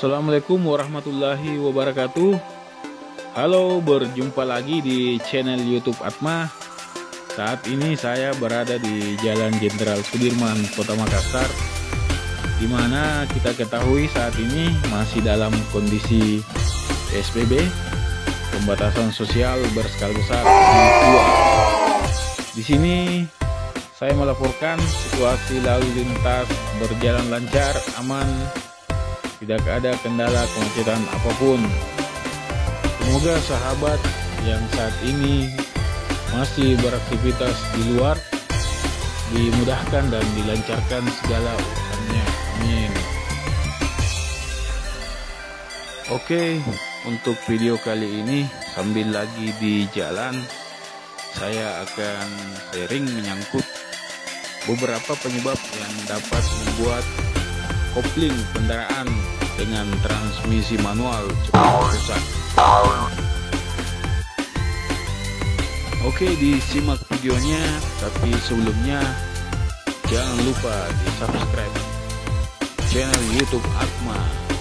Assalamualaikum warahmatullahi wabarakatuh. Halo, berjumpa lagi di channel YouTube Atma. Saat ini saya berada di Jalan Jenderal Sudirman, Kota Makassar, di mana kita ketahui saat ini masih dalam kondisi PSBB, pembatasan sosial berskala besar dibuat. Di sini saya melaporkan situasi lalu lintas berjalan lancar, aman, tidak ada kendala kemacetan apapun. Semoga sahabat yang saat ini masih beraktivitas di luar dimudahkan dan dilancarkan segala urusannya. Amin. Oke, untuk video kali ini sambil lagi di jalan, saya akan sharing menyangkut beberapa penyebab yang dapat membuat kopling kendaraan dengan transmisi manual cepat rusak. Oke, disimak videonya, tapi sebelumnya jangan lupa di subscribe channel YouTube Atma.